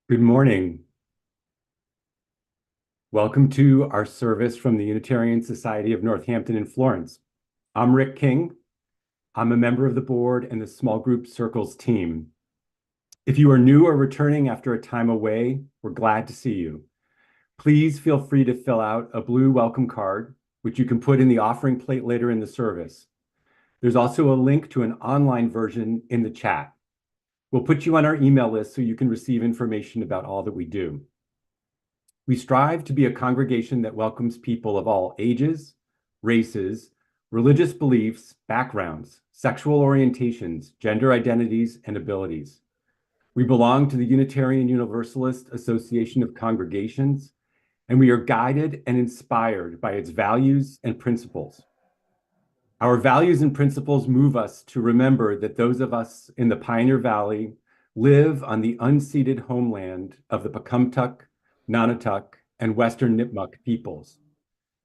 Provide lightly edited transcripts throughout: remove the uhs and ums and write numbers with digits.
Good morning. Welcome to our service from the Unitarian Society of Northampton in Florence. I'm Rick King. I'm a member of the board and the Small Group Circles team. If you are new or returning after a time away, we're glad to see you. Please feel free to fill out a blue welcome card, which you can put in the offering plate later in the service. There's also a link to an online version in the chat. We'll put you on our email list so you can receive information about all that we do. We strive to be a congregation that welcomes people of all ages, races, religious beliefs, backgrounds, sexual orientations, gender identities, and abilities. We belong to the Unitarian Universalist Association of Congregations, and we are guided and inspired by its values and principles. Our values and principles move us to remember that those of us in the Pioneer Valley live on the unceded homeland of the Pecumtuck, Nonotuck, and Western Nipmuc peoples.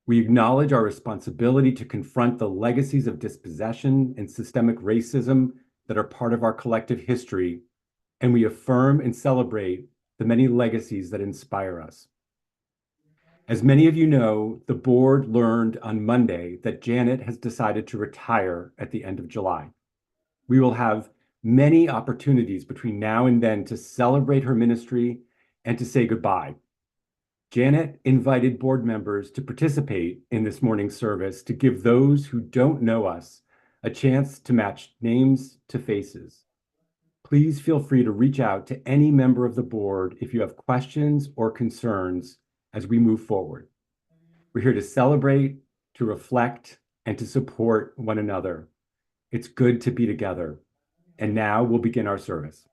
We acknowledge our responsibility to confront the legacies of dispossession and systemic racism that are part of our collective history, and we affirm and celebrate the many legacies that inspire us. As many of you know, the board learned on Monday that Janet has decided to retire at the end of July. We will have many opportunities between now and then to celebrate her ministry and to say goodbye. Janet invited board members to participate in this morning's service to give those who don't know us a chance to match names to faces. Please feel free to reach out to any member of the board if you have questions or concerns as we move forward. We're here to celebrate, to reflect, and to support one another. It's good to be together. And now we'll begin our service.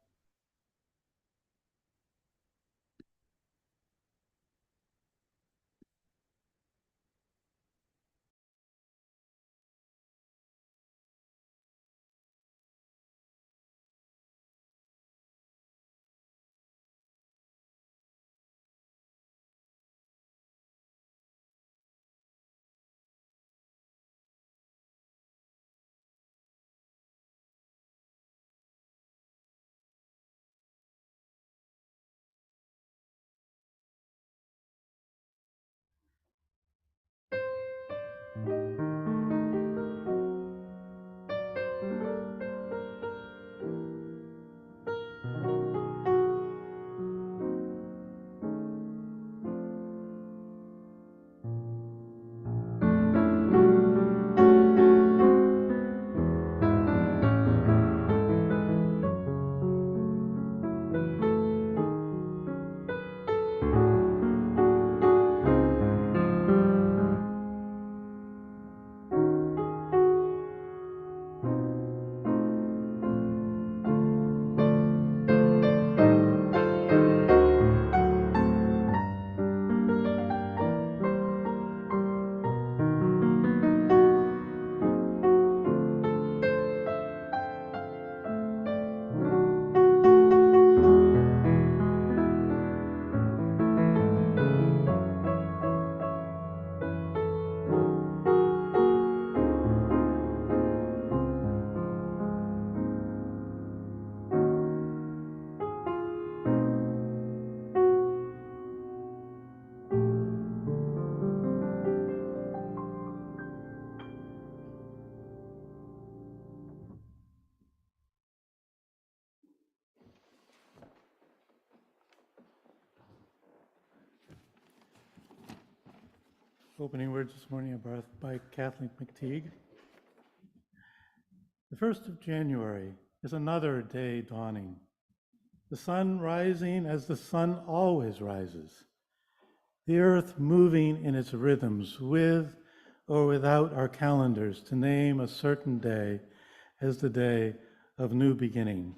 Opening words this morning are by Kathleen McTeague. The 1st of January is another day dawning. The sun rising as the sun always rises. The earth moving in its rhythms with or without our calendars to name a certain day as the day of new beginning,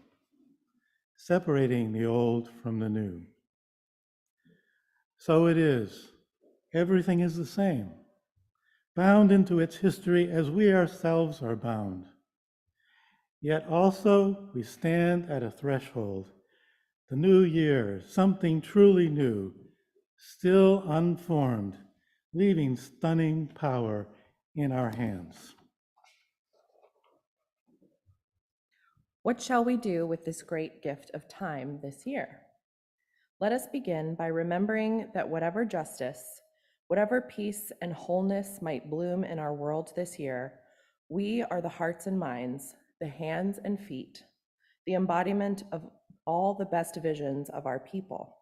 separating the old from the new. So it is. Everything is the same, bound into its history as we ourselves are bound. Yet also we stand at a threshold, the new year, something truly new, still unformed, leaving stunning power in our hands. What shall we do with this great gift of time this year? Let us begin by remembering that whatever justice, whatever peace and wholeness might bloom in our world this year, we are the hearts and minds, the hands and feet, the embodiment of all the best visions of our people.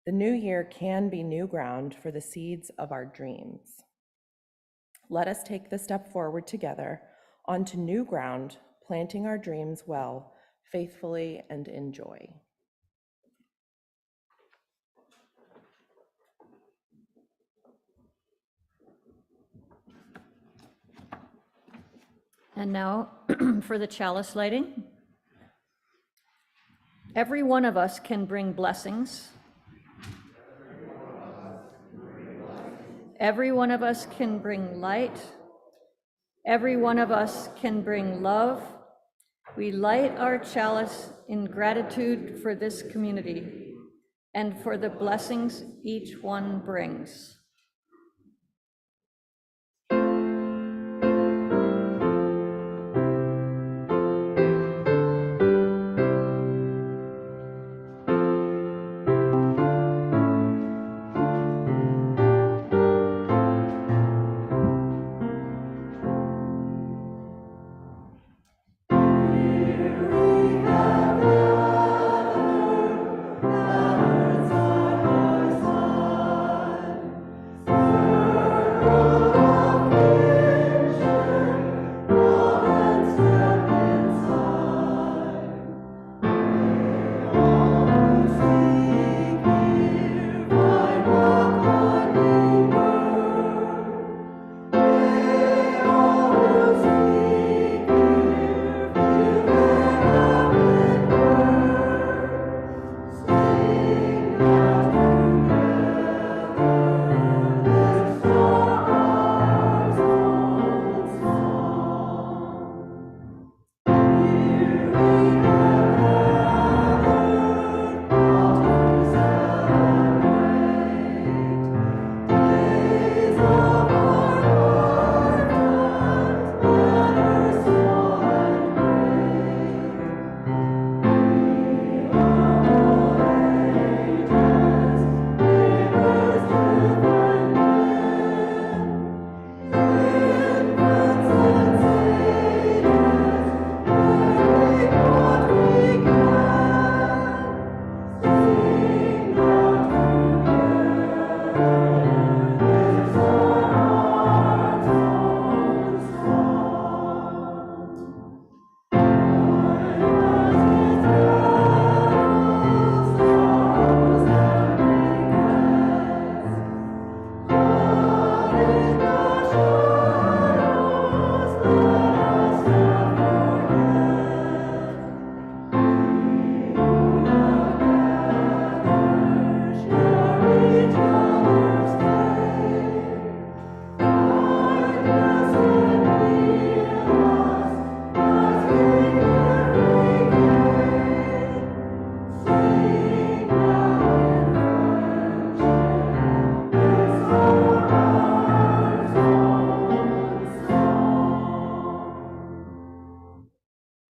The new year can be new ground for the seeds of our dreams. Let us take the step forward together onto new ground, planting our dreams well, faithfully, and in joy. And now for the chalice lighting. Every one of us can bring blessings. Every one of us can bring light. Every one of us can bring love. We light our chalice in gratitude for this community and for the blessings each one brings.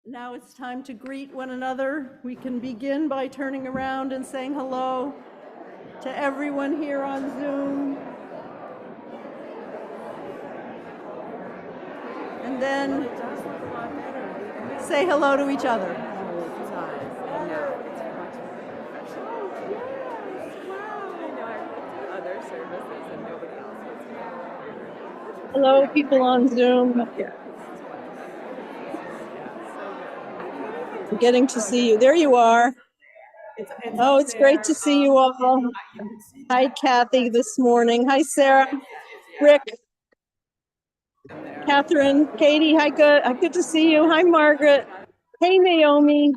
Now it's time to greet one another. We can begin by turning around and saying hello to everyone here on Zoom. And then say hello to each other. Hello, people on Zoom. I'm getting to see you. There you are. Oh, it's great to see you all. Hi, Kathy, this morning. Hi, Sarah, Rick, Catherine, Katie. Hi, good to see you. Hi, Margaret. Hey, Naomi,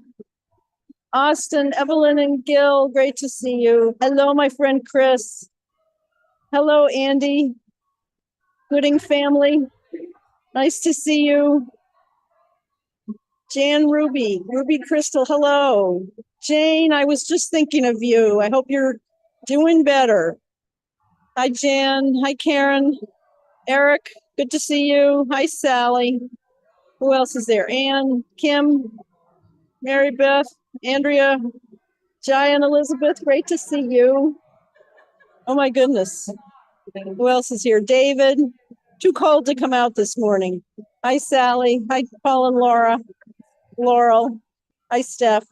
Austin, Evelyn, and Gil. Great to see you. Hello, my friend Chris. Hello, Andy. Gooding family. Nice to see you. Jan Ruby Crystal, hello. Jane, I was just thinking of you. I hope you're doing better. Hi, Jan. Hi, Karen. Eric, good to see you. Hi, Sally. Who else is there? Anne, Kim, Mary Beth, Andrea, Jai and Elizabeth, great to see you. Oh my goodness. Who else is here? David, too cold to come out this morning. Hi, Sally. Hi, Paul and Laura. Laurel. Hi, Steph.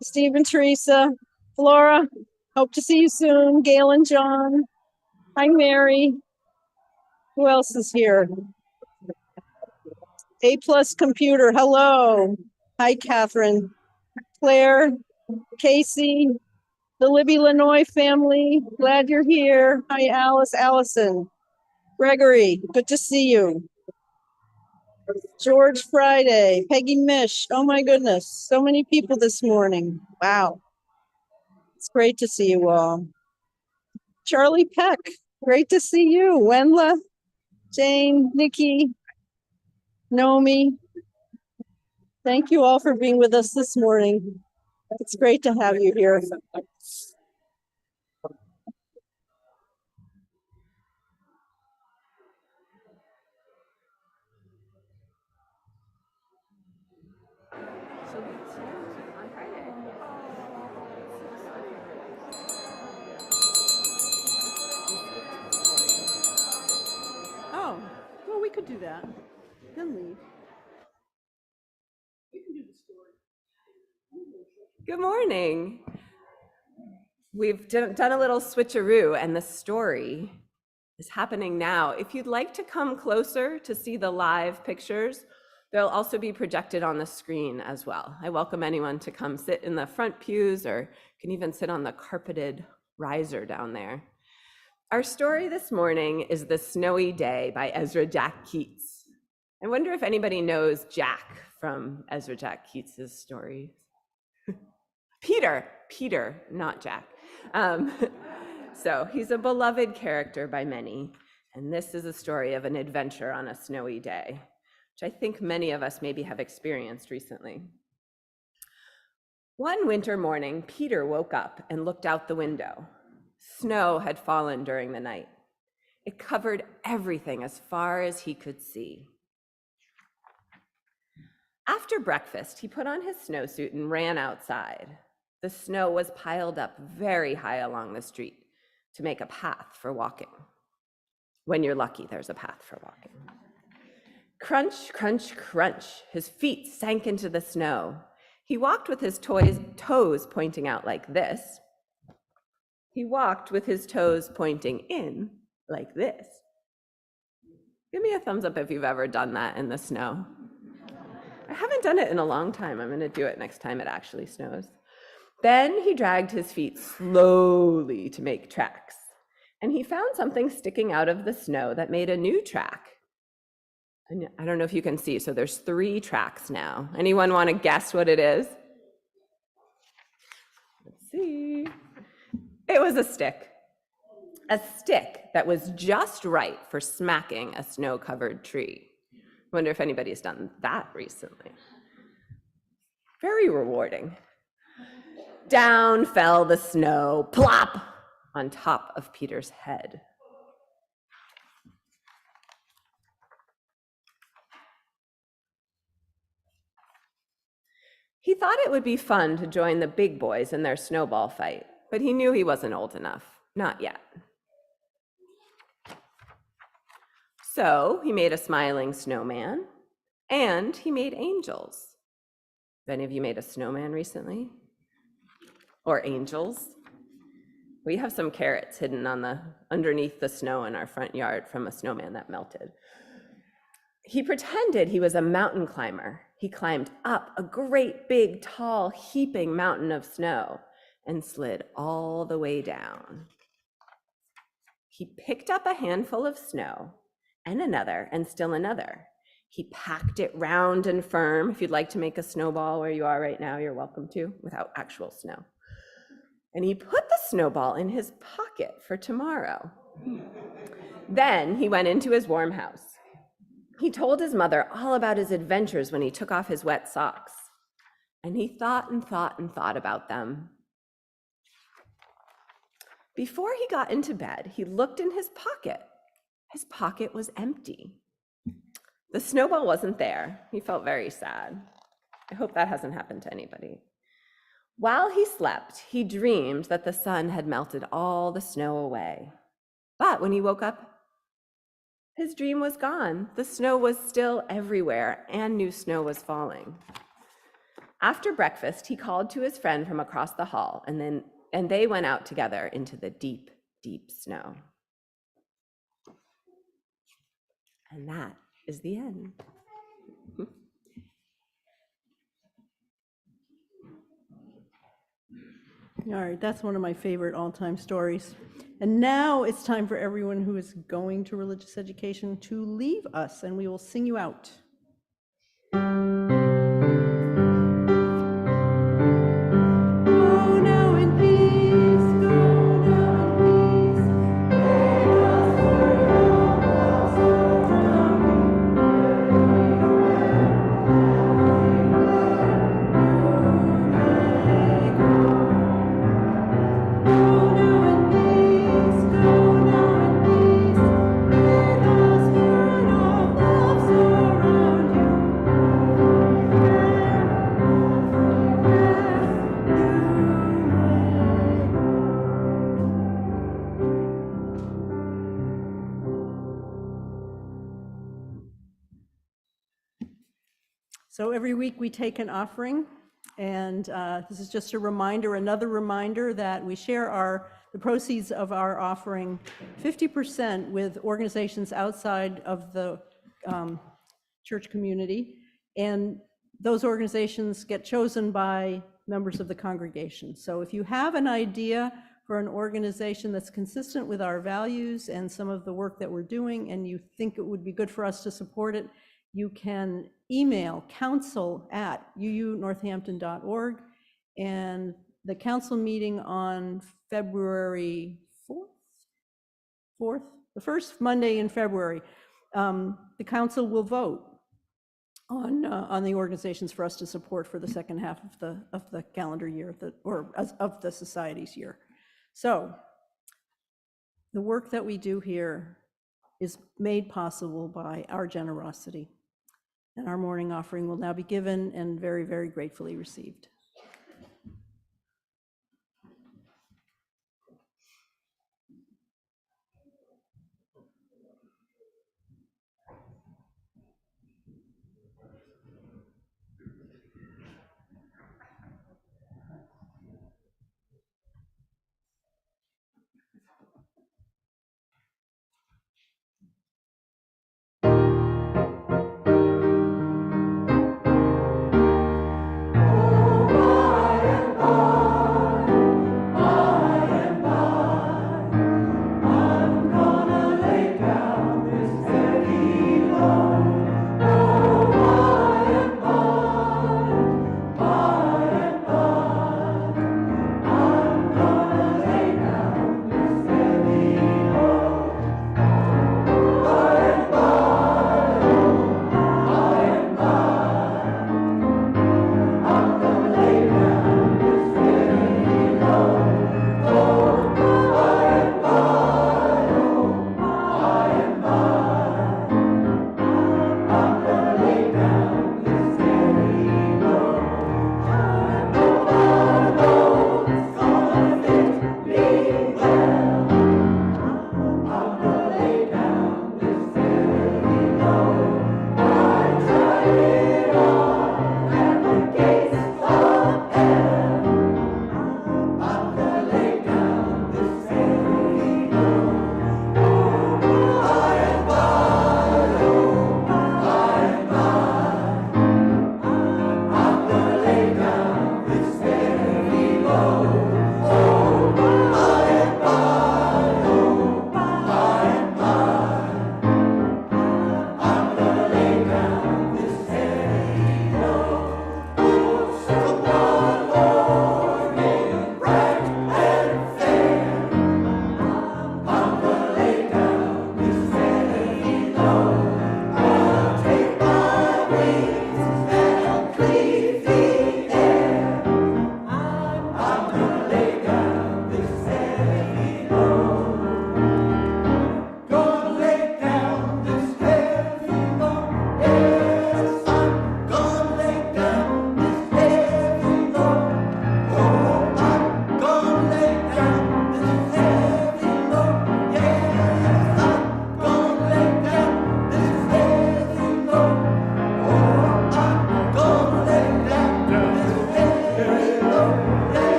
Steve and Teresa. Flora, hope to see you soon. Gail and John. Hi, Mary. Who else is here? A Plus Computer, hello. Hi, Catherine. Claire, Casey, the Libby Lanoy family, glad you're here. Hi, Alice, Allison. Gregory, good to see you. George Friday, Peggy Mish, oh my goodness, so many people this morning. Wow, it's great to see you all. Charlie Peck, great to see you. Wendla, Jane, Nikki, Nomi. Thank you all for being with us this morning. It's great to have you here. Oh, well, we could do that. Then leave. Good morning. We've done a little switcheroo, and the story is happening now. If you'd like to come closer to see the live pictures, they'll also be projected on the screen as well. I welcome anyone to come sit in the front pews, or can even sit on the carpeted riser down there. Our story this morning is The Snowy Day by Ezra Jack Keats. I wonder if anybody knows Jack from Ezra Jack Keats's stories. Peter, not Jack. So he's a beloved character by many, and this is a story of an adventure on a snowy day, which I think many of us maybe have experienced recently. One winter morning, Peter woke up and looked out the window. Snow had fallen during the night. It covered everything as far as he could see. After breakfast, he put on his snowsuit and ran outside. The snow was piled up very high along the street to make a path for walking. When you're lucky, there's a path for walking. Crunch, crunch, crunch. His feet sank into the snow. He walked with his toes pointing out like this. He walked with his toes pointing in like this. Give me a thumbs up if you've ever done that in the snow. I haven't done it in a long time. I'm going to do it next time it actually snows. Then he dragged his feet slowly to make tracks, and he found something sticking out of the snow that made a new track. And I don't know if you can see, so there's 3 tracks now. Anyone want to guess what it is? Let's see. It was a stick that was just right for smacking a snow-covered tree. I wonder if anybody's done that recently. Very rewarding. Down fell the snow, plop, on top of Peter's head. He thought it would be fun to join the big boys in their snowball fight, but he knew he wasn't old enough, not yet. So he made a smiling snowman, and he made angels. Have any of you made a snowman recently? Or angels? We have some carrots hidden underneath the snow in our front yard from a snowman that melted. He pretended he was a mountain climber. He climbed up a great big, tall, heaping mountain of snow and slid all the way down. He picked up a handful of snow and another and still another. He packed it round and firm. If you'd like to make a snowball where you are right now, you're welcome to, without actual snow. And he put the snowball in his pocket for tomorrow. Then he went into his warm house. He told his mother all about his adventures when he took off his wet socks. And he thought and thought and thought about them. Before he got into bed, he looked in his pocket. His pocket was empty. The snowball wasn't there. He felt very sad. I hope that hasn't happened to anybody. While he slept, he dreamed that the sun had melted all the snow away. But when he woke up, his dream was gone. The snow was still everywhere, and new snow was falling. After breakfast, he called to his friend from across the hall, and they went out together into the deep, deep snow. And that is the end. All right, that's one of my favorite all-time stories. And now it's time for everyone who is going to religious education to leave us, and we will sing you out. Go now in peace, go now in peace. May the Lord of surround Go now in peace, go now in peace. May the Spirit of love surround you. So every week we take an offering, and this is just a reminder, another reminder that we share the proceeds of our offering 50% with organizations outside of the church community, and those organizations get chosen by members of the congregation. So if you have an idea for an organization that's consistent with our values and some of the work that we're doing, and you think it would be good for us to support it, you can email council@uunorthampton.org, and the council meeting on February 4th, the first Monday in February, the council will vote on the organizations for us to support for the second half of the calendar year, of the society's year. So the work that we do here is made possible by our generosity. And our morning offering will now be given and very, very gratefully received.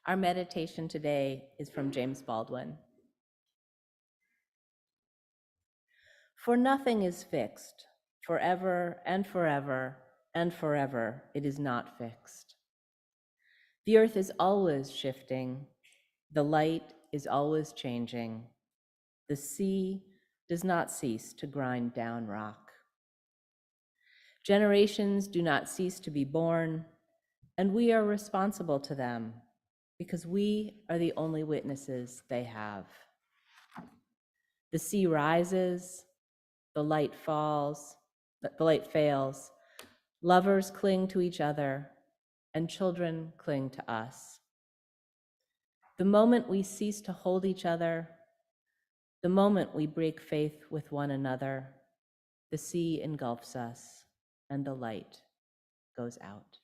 Our meditation today is from James Baldwin. For nothing is fixed, forever and forever and forever it is not fixed. The earth is always shifting, the light is always changing, the sea does not cease to grind down rock. Generations do not cease to be born, and we are responsible to them because we are the only witnesses they have. The sea rises, the light falls, the light fails, lovers cling to each other, and children cling to us. The moment we cease to hold each other, the moment we break faith with one another, the sea engulfs us and the light goes out.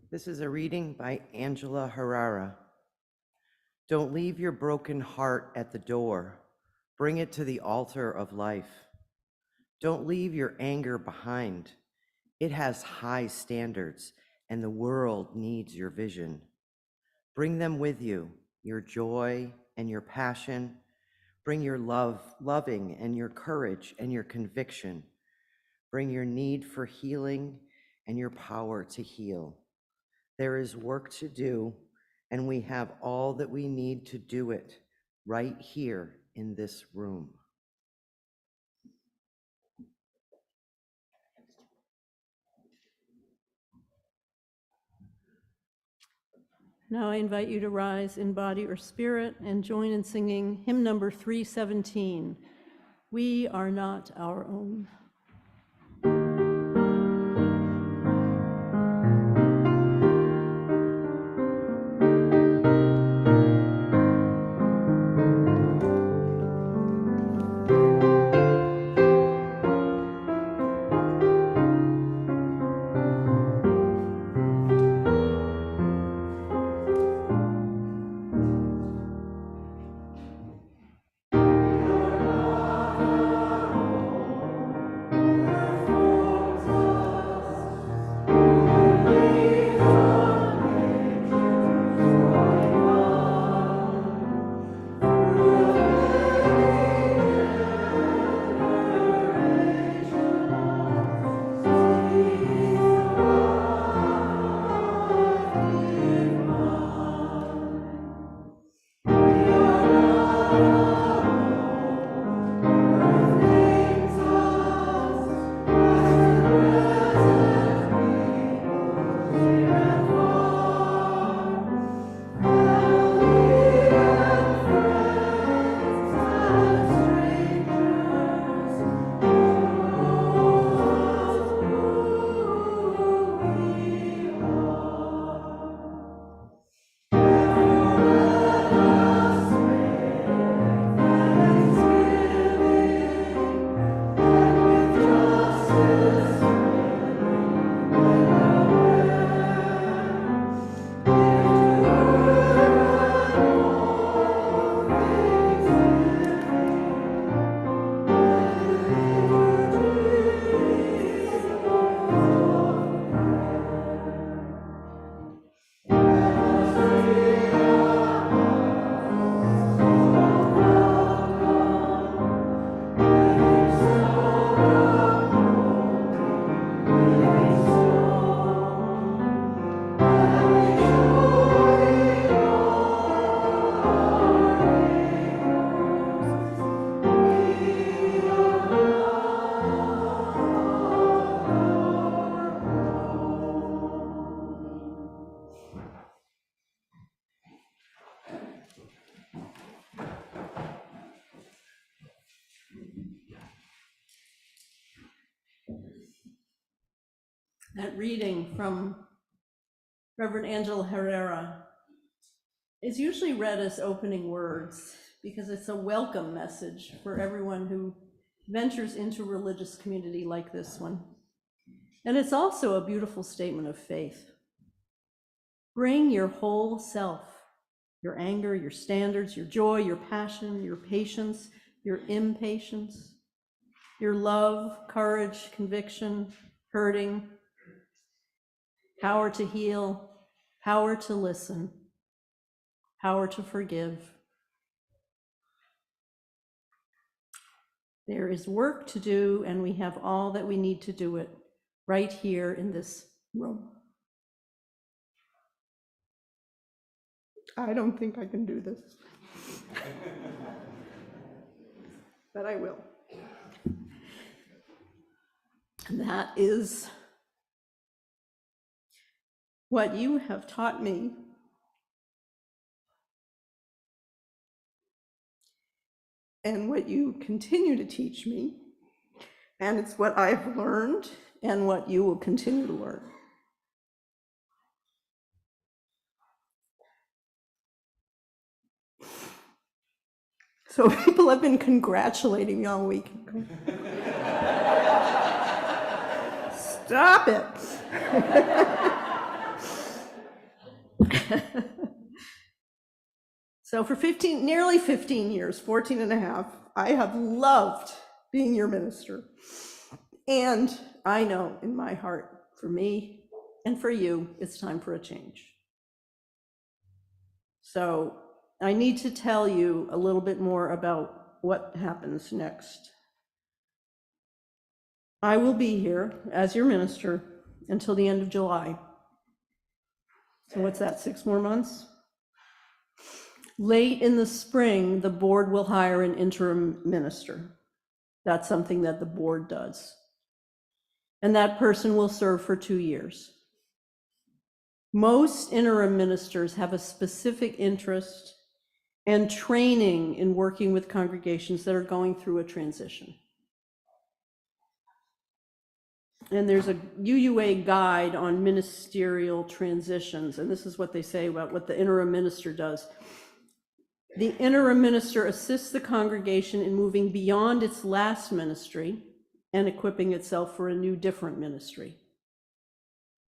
This is a reading by Angela Herrera. Don't leave your broken heart at the door. Bring it to the altar of life. Don't leave your anger behind. It has high standards, and the world needs your vision. Bring them with you, your joy and your passion. Bring your loving and your courage and your conviction. Bring your need for healing and your power to heal. There is work to do, and we have all that we need to do it right here in this room. Now I invite you to rise in body or spirit and join in singing hymn number 317, We Are Not Our Own. That reading from Reverend Angela Herrera is usually read as opening words because it's a welcome message for everyone who ventures into a religious community like this one. And it's also a beautiful statement of faith. Bring your whole self, your anger, your standards, your joy, your passion, your patience, your impatience, your love, courage, conviction, hurting, power to heal, power to listen, power to forgive. There is work to do, and we have all that we need to do it right here in this room. I don't think I can do this, but I will. And that is what you have taught me and what you continue to teach me, and it's what I've learned and what you will continue to learn. So people have been congratulating me all week. Stop it. So for nearly 15 years, 14 and a half, I have loved being your minister. And I know in my heart, for me and for you, it's time for a change. So I need to tell you a little bit more about what happens next. I will be here as your minister until the end of July. So what's that, 6 more months? Late in the spring, the board will hire an interim minister. That's something that the board does. And that person will serve for 2 years. Most interim ministers have a specific interest and training in working with congregations that are going through a transition. And there's a UUA guide on ministerial transitions, and this is what they say about what the interim minister does. The interim minister assists the congregation in moving beyond its last ministry and equipping itself for a new, different ministry.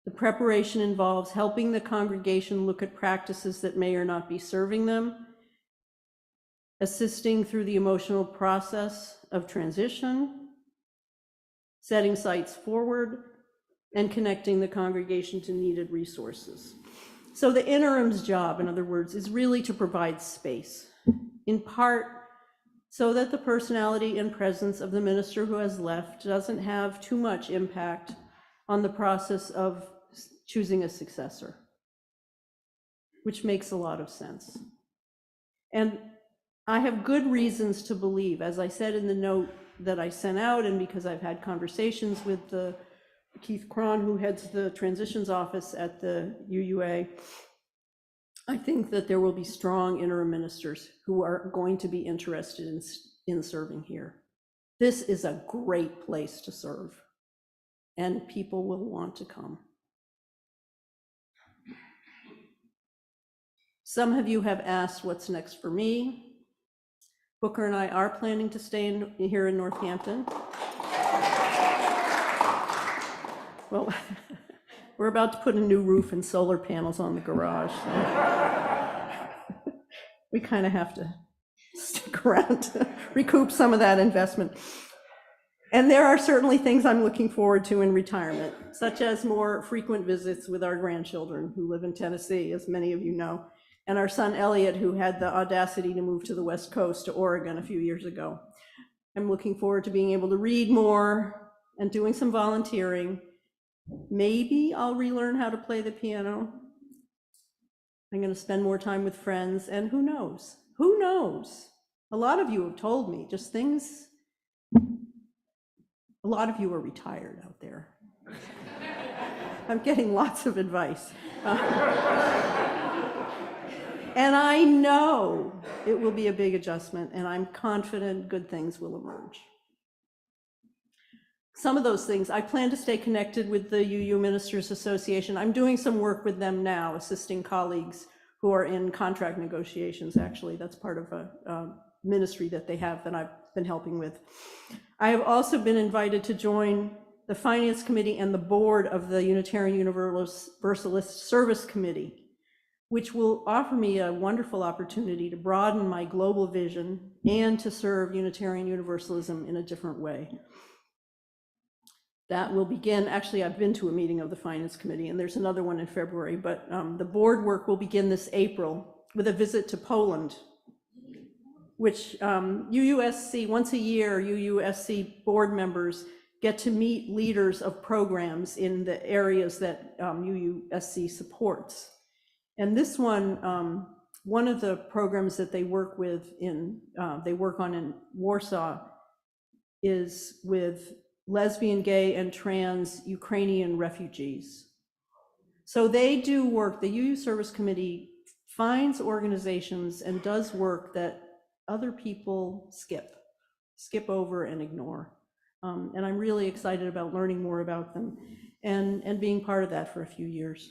The preparation involves helping the congregation look at practices that may or not be serving them, assisting through the emotional process of transition, setting sites forward, and connecting the congregation to needed resources. So the interim's job, in other words, is really to provide space, in part so that the personality and presence of the minister who has left doesn't have too much impact on the process of choosing a successor, which makes a lot of sense. And I have good reasons to believe, as I said in the note that I sent out, and because I've had conversations with Keith Cron, who heads the transitions office at the UUA, I think that there will be strong interim ministers who are going to be interested in serving here. This is a great place to serve, and people will want to come. Some of you have asked what's next for me. Booker and I are planning to stay here in Northampton. Well, we're about to put a new roof and solar panels on the garage. So we kind of have to stick around to recoup some of that investment. And there are certainly things I'm looking forward to in retirement, such as more frequent visits with our grandchildren who live in Tennessee, as many of you know, and our son Elliot, who had the audacity to move to the West Coast, to Oregon, a few years ago. I'm looking forward to being able to read more and doing some volunteering. Maybe I'll relearn how to play the piano. I'm going to spend more time with friends, and who knows? Who knows? A lot of you have told me just things. A lot of you are retired out there. I'm getting lots of advice. And I know it will be a big adjustment, and I'm confident good things will emerge. some of those things. I plan to stay connected with the UU Ministers Association. I'm doing some work with them now, assisting colleagues who are in contract negotiations, actually. That's part of a ministry that they have that I've been helping with. I have also been invited to join the Finance Committee and the board of the Unitarian Universalist Service Committee, which will offer me a wonderful opportunity to broaden my global vision and to serve Unitarian Universalism in a different way. That will begin, actually, I've been to a meeting of the Finance Committee, and there's another one in February, but the board work will begin this April with a visit to Poland, which UUSC, once a year, UUSC board members get to meet leaders of programs in the areas that UUSC supports. And this one, one of the programs that they work with they work on in Warsaw is with lesbian, gay, and trans Ukrainian refugees. So they do work, the UU Service Committee finds organizations and does work that other people skip over and ignore. And I'm really excited about learning more about them and being part of that for a few years.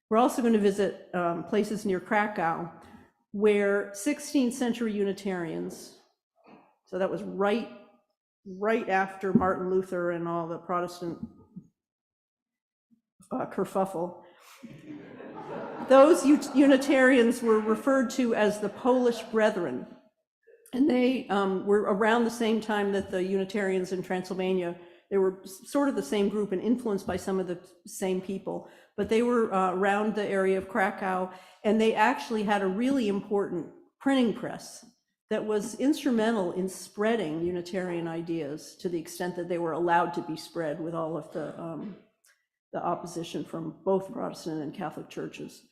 We're also going to visit places near Krakow where 16th century Unitarians, so that was right after Martin Luther and all the Protestant kerfuffle, those Unitarians were referred to as the Polish Brethren. And they were around the same time that the Unitarians in Transylvania. They were sort of the same group and influenced by some of the same people, but they were around the area of Krakow, and they actually had a really important printing press that was instrumental in spreading Unitarian ideas to the extent that they were allowed to be spread with all of the opposition from both Protestant and Catholic churches.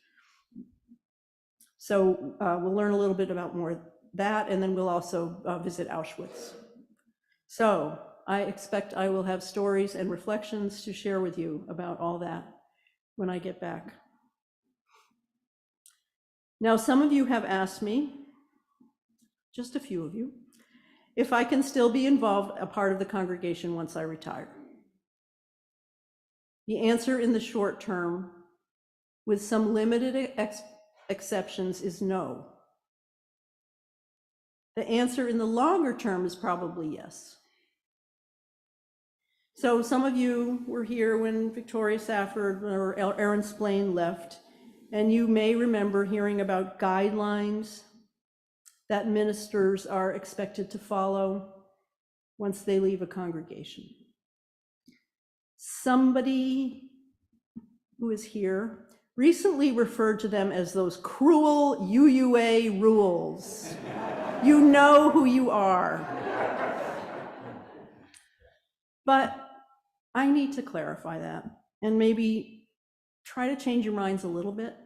So we'll learn a little bit about more of that, and then we'll also visit Auschwitz. So I expect I will have stories and reflections to share with you about all that when I get back. Now, some of you have asked me, just a few of you, if I can still be involved, a part of the congregation once I retire. The answer in the short term, with some limited exceptions, is no. The answer in the longer term is probably yes. So some of you were here when Victoria Safford or Aaron Splain left, and you may remember hearing about guidelines that ministers are expected to follow once they leave a congregation. Somebody who is here recently referred to them as those cruel UUA rules. You know who you are. But I need to clarify that and maybe try to change your minds a little bit.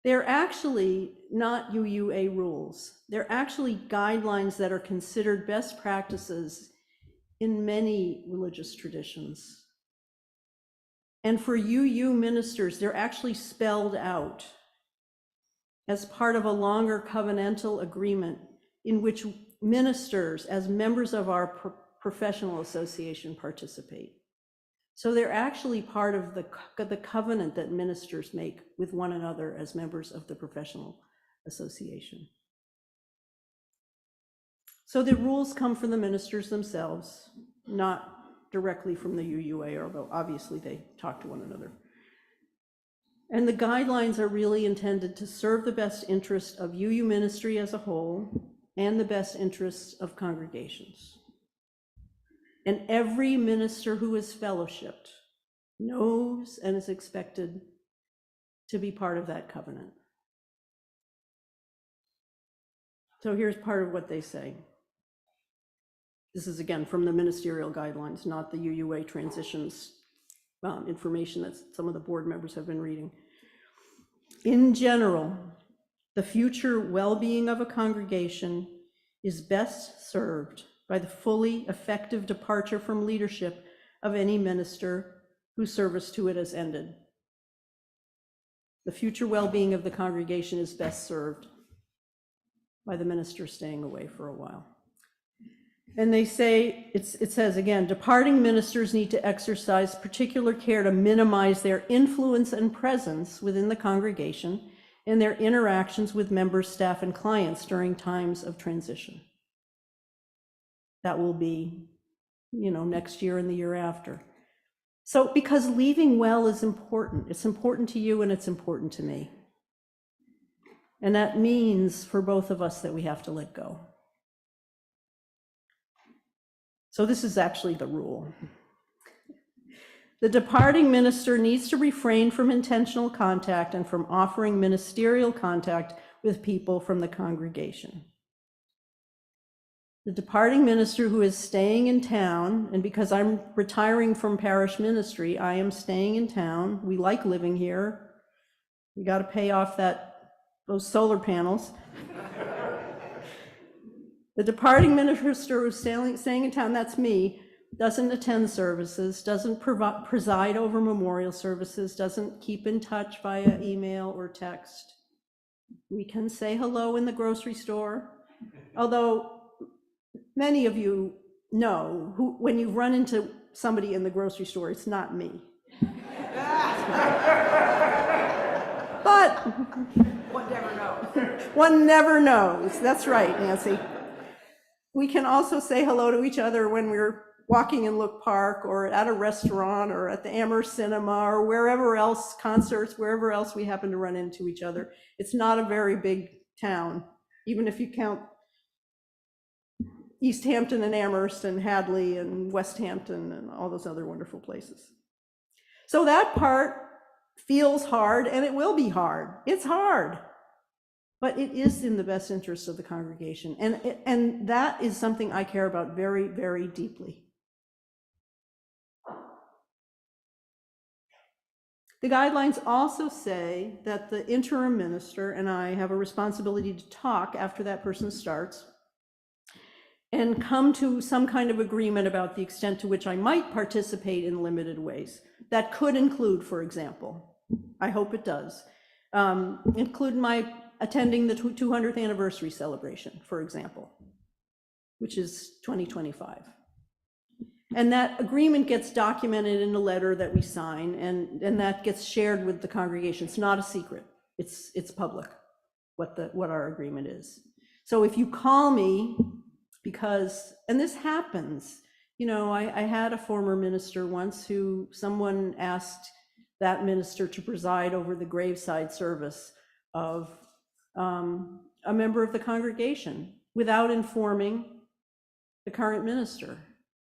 They're actually not UUA rules. They're actually guidelines that are considered best practices in many religious traditions. And for UU ministers, they're actually spelled out as part of a longer covenantal agreement in which ministers, as members of our professional association, participate. So they're actually part of the covenant that ministers make with one another as members of the professional association. So the rules come from the ministers themselves, not directly from the UUA, although obviously they talk to one another. And the guidelines are really intended to serve the best interest of UU ministry as a whole and the best interests of congregations. And every minister who is fellowshipped knows and is expected to be part of that covenant. So here's part of what they say. This is again from the ministerial guidelines, not the UUA transitions information that some of the board members have been reading. In general, the future well-being of a congregation is best served by the fully effective departure from leadership of any minister whose service to it has ended. The future well-being of the congregation is best served by the minister staying away for a while. And they say, it says again, departing ministers need to exercise particular care to minimize their influence and presence within the congregation and their interactions with members, staff, and clients during times of transition. That will be, next year and the year after. So, because leaving well is important. It's important to you and it's important to me. And that means for both of us that we have to let go. So this is actually the rule. The departing minister needs to refrain from intentional contact and from offering ministerial contact with people from the congregation. The departing minister who is staying in town, and because I'm retiring from parish ministry, I am staying in town. We like living here. We got to pay off those solar panels. The departing minister who's staying in town, that's me, doesn't attend services, doesn't preside over memorial services, doesn't keep in touch via email or text. We can say hello in the grocery store, although many of you know when you run into somebody in the grocery store, it's not me. But one never knows. One never knows. That's right, Nancy. We can also say hello to each other when we're walking in Look Park or at a restaurant or at the Amherst Cinema or wherever else, concerts, wherever else we happen to run into each other. It's not a very big town, even if you count East Hampton and Amherst and Hadley and West Hampton and all those other wonderful places. So that part feels hard, and it will be hard. It's hard. But it is in the best interest of the congregation. And that is something I care about very, very deeply. The guidelines also say that the interim minister and I have a responsibility to talk after that person starts and come to some kind of agreement about the extent to which I might participate in limited ways. That could include, for example, I hope it does, include my attending the 200th anniversary celebration, for example, which is 2025. And that agreement gets documented in a letter that we sign, and that gets shared with the congregation. It's not a secret. It's public what our agreement is. So if you call me because, and this happens, I had a former minister once who someone asked that minister to preside over the graveside service of a member of the congregation without informing the current minister.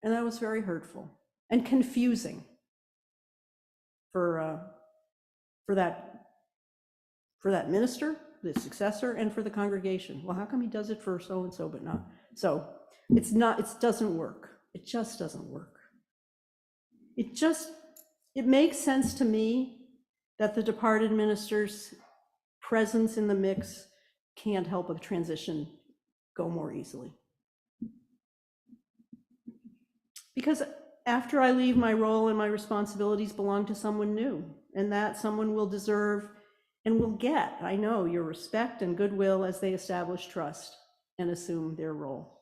And that was very hurtful and confusing for that minister, the successor, and for the congregation. Well, how come he does it for so-and-so but not? So it doesn't work. It just doesn't work. It makes sense to me that the departed minister's presence in the mix can't help a transition go more easily. Because after I leave, my role and my responsibilities belong to someone new, and that someone will deserve and will get, I know, your respect and goodwill as they establish trust and assume their role.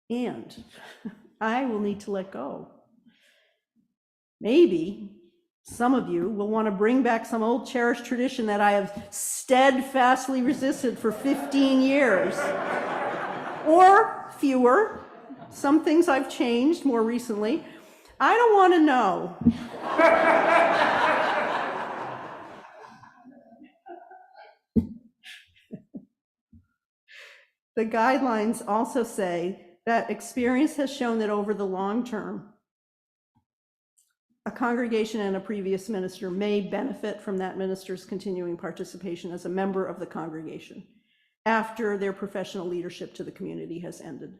And I will need to let go. Maybe some of you will want to bring back some old cherished tradition that I have steadfastly resisted for 15 years. Or fewer. Some things I've changed more recently. I don't want to know. The guidelines also say that experience has shown that over the long term, a congregation and a previous minister may benefit from that minister's continuing participation as a member of the congregation after their professional leadership to the community has ended.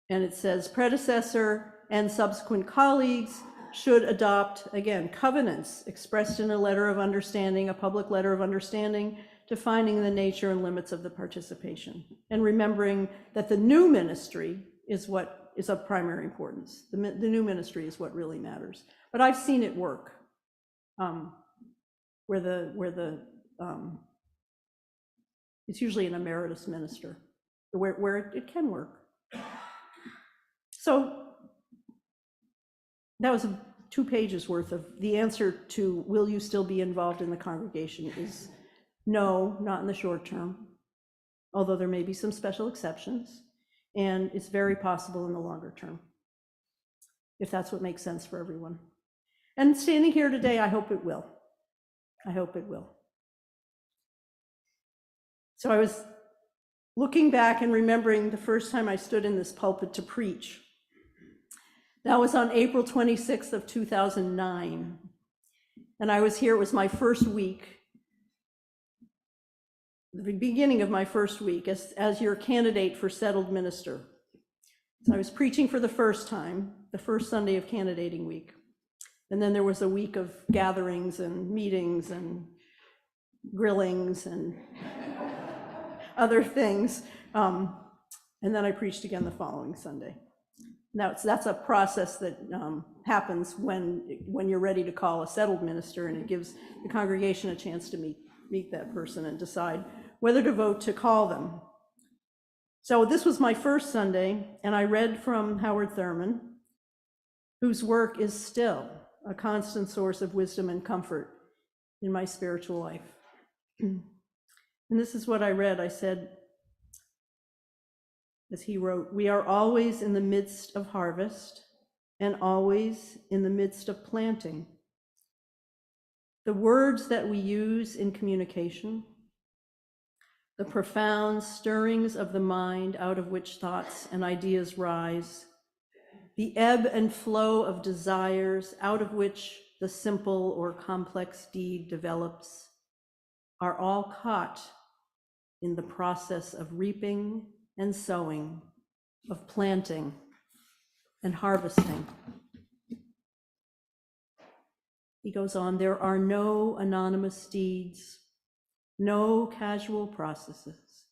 And it says predecessor and subsequent colleagues should adopt, again, covenants expressed in a letter of understanding, a public letter of understanding, defining the nature and limits of the participation, and remembering that the new ministry is what is of primary importance. The new ministry is what really matters. But I've seen it work, where the It's usually an emeritus minister, where it can work. So that was 2 pages worth of the answer to, will you still be involved in the congregation, is no, not in the short term, although there may be some special exceptions, and it's very possible in the longer term, if that's what makes sense for everyone. And standing here today, I hope it will. I hope it will. So I was looking back and remembering the first time I stood in this pulpit to preach. That was on April 26th of 2009. And I was here, it was my first week, the beginning of my first week as your candidate for settled minister. So I was preaching for the first time, the first Sunday of candidating week. And then there was a week of gatherings and meetings and grillings and other things. And then I preached again the following Sunday. Now, that's a process that happens when you're ready to call a settled minister, and it gives the congregation a chance to meet that person and decide whether to vote to call them. So this was my first Sunday, and I read from Howard Thurman, whose work is still a constant source of wisdom and comfort in my spiritual life. And this is what I read. I said, as he wrote, "We are always in the midst of harvest and always in the midst of planting. The words that we use in communication, the profound stirrings of the mind out of which thoughts and ideas rise, the ebb and flow of desires out of which the simple or complex deed develops, are all caught in the process of reaping and sowing, of planting and harvesting." He goes on, "There are no anonymous deeds, no casual processes.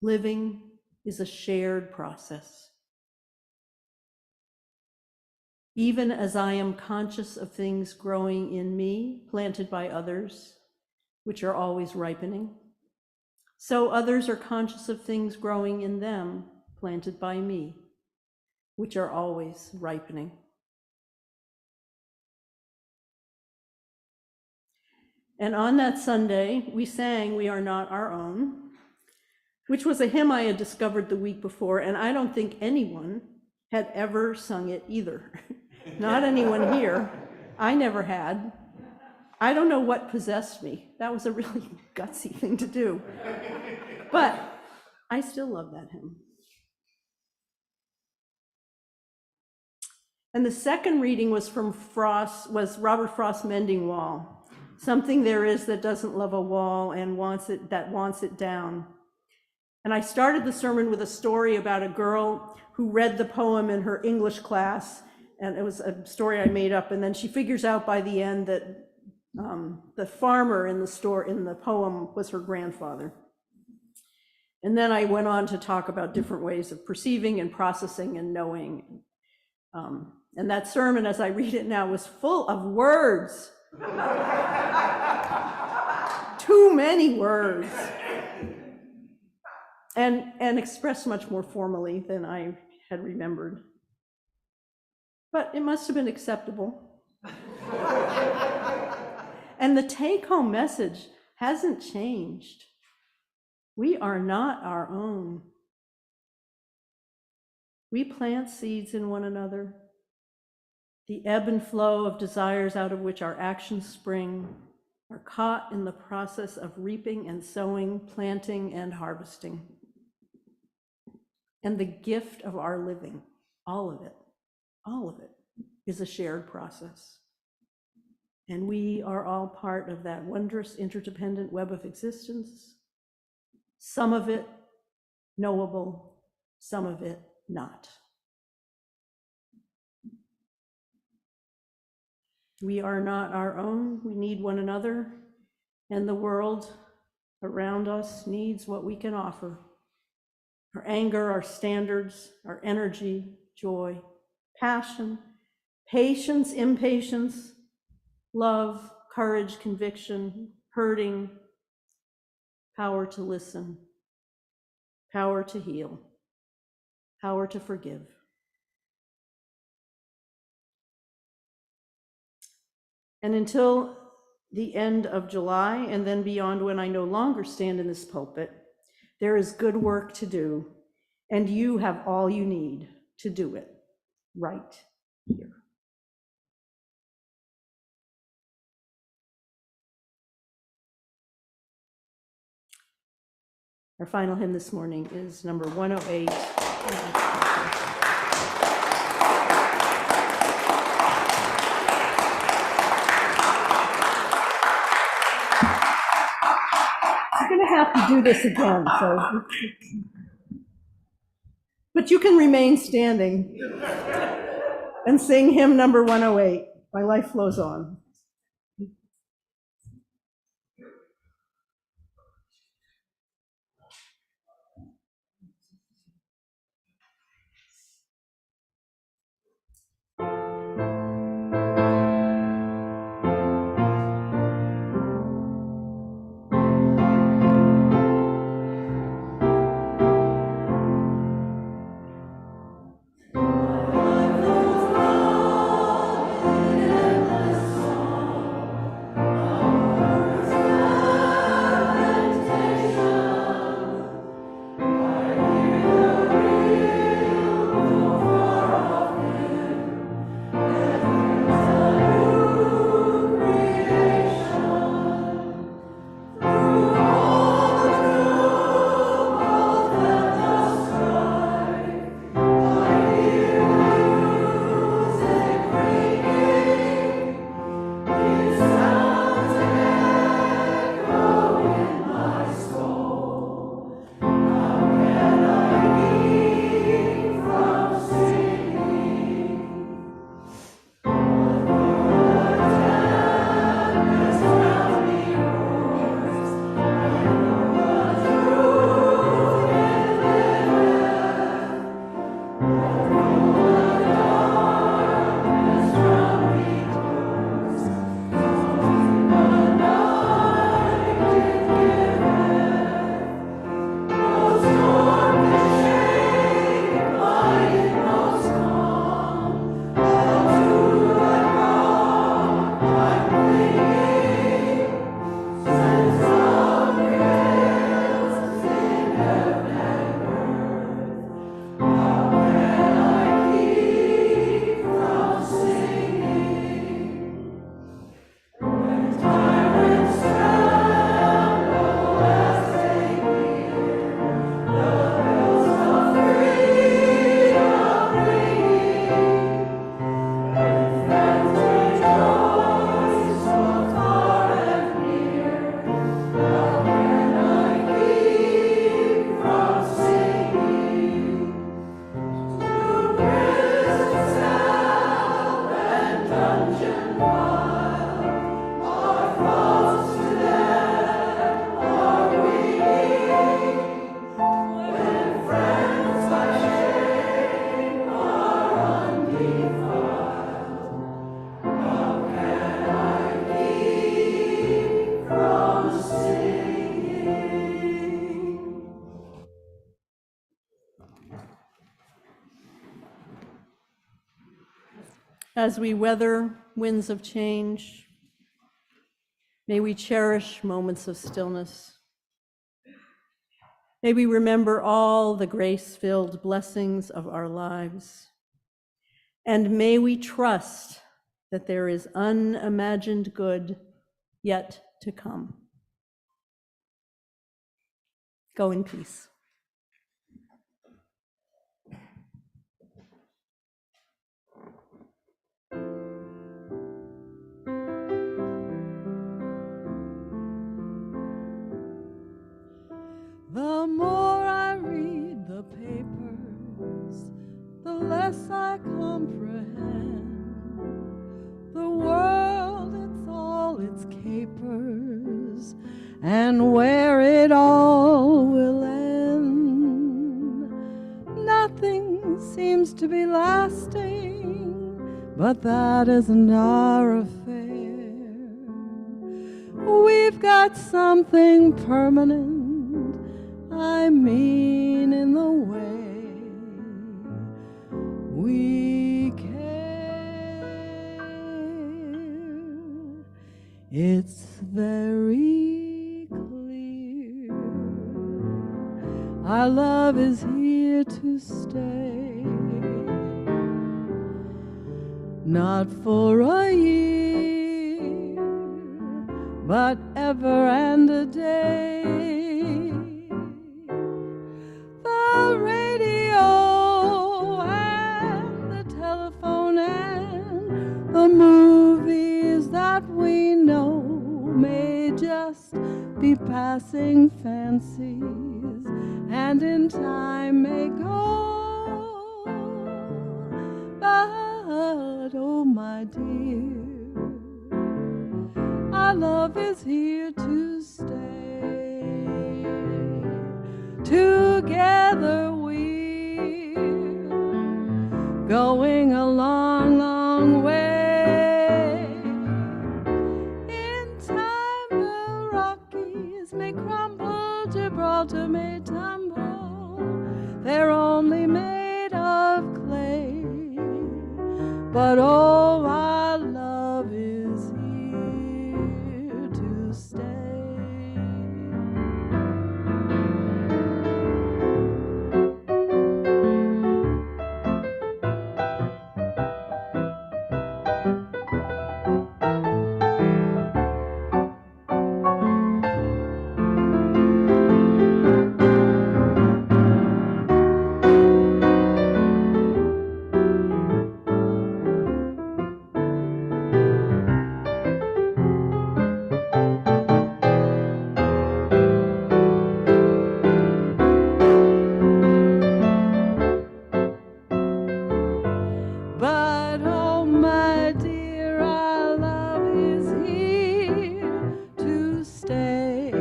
Living is a shared process. Even as I am conscious of things growing in me, planted by others, which are always ripening, so others are conscious of things growing in them, planted by me, which are always ripening." And on that Sunday, we sang "We Are Not Our Own," which was a hymn I had discovered the week before, and I don't think anyone had ever sung it either. Not anyone here. I never had. I don't know what possessed me. That was a really gutsy thing to do. But I still love that hymn. And the second reading was from Robert Frost's Mending Wall. "Something there is that doesn't love a wall and wants it down." And I started the sermon with a story about a girl who read the poem in her English class, and it was a story I made up. And then she figures out by the end that the farmer in the poem was her grandfather. And then I went on to talk about different ways of perceiving and processing and knowing. And that sermon, as I read it now, was full of words. Too many words. And expressed much more formally than I had remembered. But it must have been acceptable. And the take-home message hasn't changed. We are not our own. We plant seeds in one another. The ebb and flow of desires out of which our actions spring are caught in the process of reaping and sowing, planting and harvesting. And the gift of our living, all of it, is a shared process. And we are all part of that wondrous interdependent web of existence, some of it knowable, some of it not. We are not our own. We need one another, and the world around us needs what we can offer. Our anger, our standards, our energy, joy, passion, patience, impatience, love, courage, conviction, hurting, power to listen, power to heal, power to forgive. And until the end of July and then beyond, when I no longer stand in this pulpit, there is good work to do, and you have all you need to do it right here. Our final hymn this morning is number 108. I'm going to have to do this again, so. But you can remain standing and sing hymn number 108, My Life Flows On. As we weather winds of change, may we cherish moments of stillness. May we remember all the grace-filled blessings of our lives. And may we trust that there is unimagined good yet to come. Go in peace. The more I read the papers, the less I comprehend. The world, it's all its capers, and where it all will end. Nothing seems to be lasting, but that isn't our affair. We've got something permanent I mean in the way we care. It's very clear our love is here to stay, not for a year, but ever and a day. The radio and the telephone and the movies that we know may just be passing fancies, and in time may go. But oh my dear, our love is here to stay. Together we're going a long, long way. In time the Rockies may crumble, Gibraltar may tumble, they're only made of clay. But oh, our love is here to stay. But oh my dear, our love is here to stay.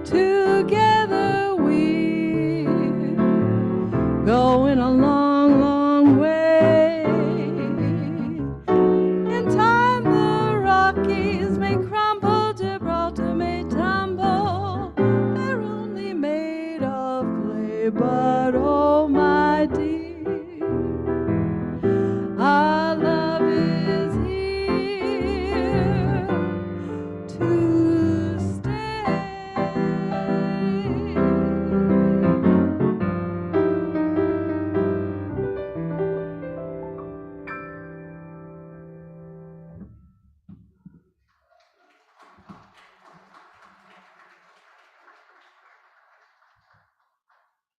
Together we're going a long, long way. In time the Rockies may crumble, Gibraltar may tumble, they're only made of clay. But